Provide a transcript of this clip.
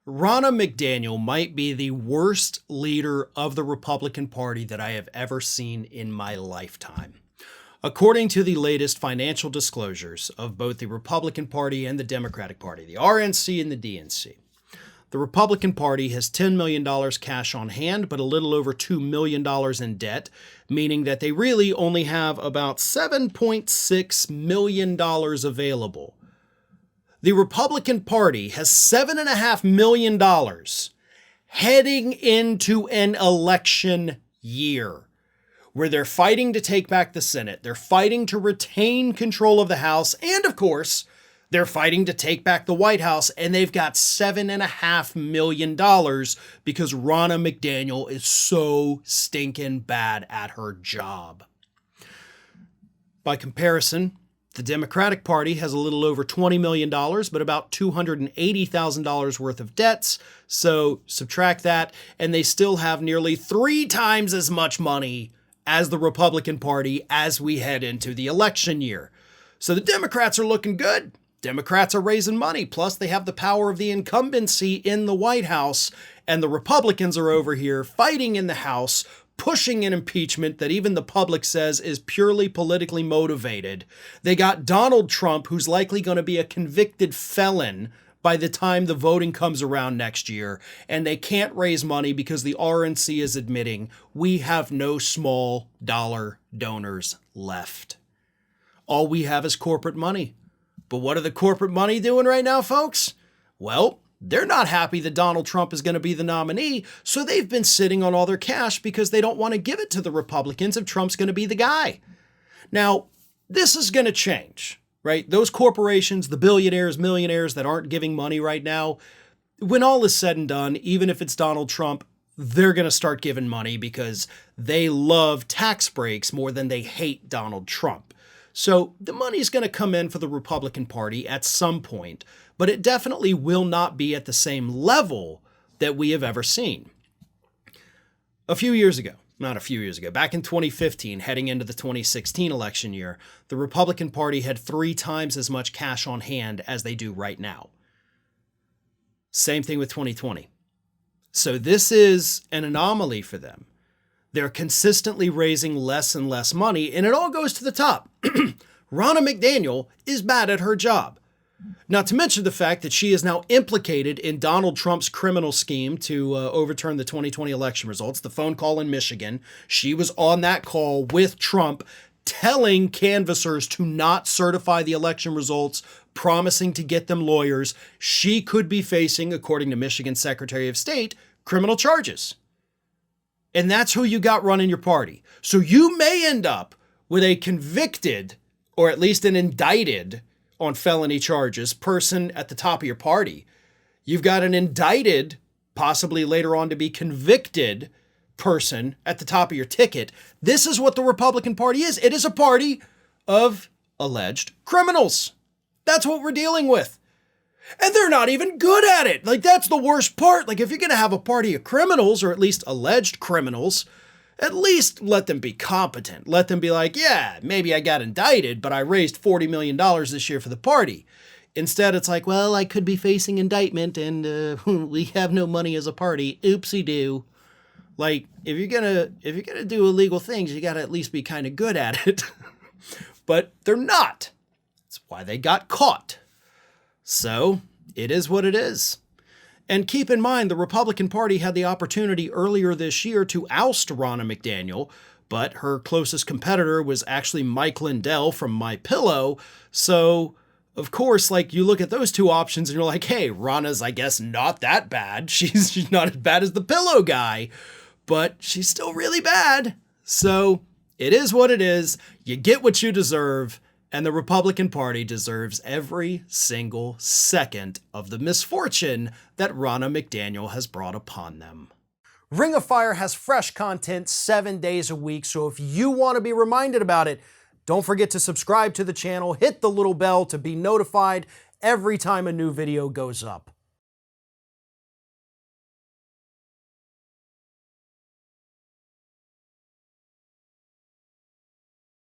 Ronna McDaniel might be the worst leader of the Republican Party that I have ever seen in my lifetime. According to the latest financial disclosures of both the Republican Party and the Democratic Party, the RNC and the DNC, the Republican Party has $10 million cash on hand, but a little over $2 million in debt, meaning that they really only have about $7.6 million available. The Republican Party has $7.5 million heading into an election year where they're fighting to take back the Senate. They're fighting to retain control of the House. And of course, they're fighting to take back the White House. And they've got $7.5 million because Ronna McDaniel is so stinking bad at her job. By comparison, the Democratic Party has a little over $20 million, but about $280,000 worth of debts. So subtract that, and they still have nearly 3 times as much money as the Republican Party as we head into the election year. So the Democrats are looking good. Democrats are raising money. Plus, they have the power of the incumbency in the White House, and the Republicans are over here fighting in the House, pushing an impeachment that even the public says is purely politically motivated. They got Donald Trump, who's likely going to be a convicted felon by the time the voting comes around next year, and they can't raise money because the RNC is admitting we have no small dollar donors left. All we have is corporate money. But what are the corporate money doing right now, folks? Well, they're not happy that Donald Trump is going to be the nominee, so they've been sitting on all their cash because they don't want to give it to the Republicans if Trump's going to be the guy. Now, this is going to change, right? Those corporations, the billionaires, millionaires that aren't giving money right now, when all is said and done, even if it's Donald Trump, they're going to start giving money because they love tax breaks more than they hate Donald Trump. So the money's going to come in for the Republican Party at some point, but it definitely will not be at the same level that we have ever seen. Back in 2015, heading into the 2016 election year, the Republican Party had 3 times as much cash on hand as they do right now. Same thing with 2020. So this is an anomaly for them. They're consistently raising less and less money, and it all goes to the top. Ronna McDaniel is bad at her job. Not to mention the fact that she is now implicated in Donald Trump's criminal scheme to overturn the 2020 election results, the phone call in Michigan. She was on that call with Trump, telling canvassers to not certify the election results, promising to get them lawyers. She could be facing, according to Michigan Secretary of State, criminal charges. And that's who you got running your party. So you may end up with a convicted, or at least an indicted on felony charges, person at the top of your party. You've got an indicted, possibly later on to be convicted person at the top of your ticket. This is what the Republican Party is. It is a party of alleged criminals. That's what we're dealing with. And they're not even good at it. Like, that's the worst part. Like, if you're going to have a party of criminals, or at least alleged criminals, at least let them be competent. Let them be like, yeah, maybe I got indicted, but I raised $40 million this year for the party. Instead, it's like, well, I could be facing indictment and we have no money as a party. Oopsie-doo. Like, if you're gonna do illegal things, you got to at least be kind of good at it. But they're not. That's why they got caught. So it is what it is. And keep in mind, the Republican Party had the opportunity earlier this year to oust Ronna McDaniel, but her closest competitor was actually Mike Lindell from MyPillow. So, of course, like, you look at those two options and you're like, hey, Ronna's, I guess, not that bad. She's not as bad as the pillow guy, but she's still really bad. So it is what it is. You get what you deserve. And the Republican Party deserves every single second of the misfortune that Ronna McDaniel has brought upon them. Ring of Fire has fresh content 7 days a week, so if you want to be reminded about it, don't forget to subscribe to the channel, hit the little bell to be notified every time a new video goes up.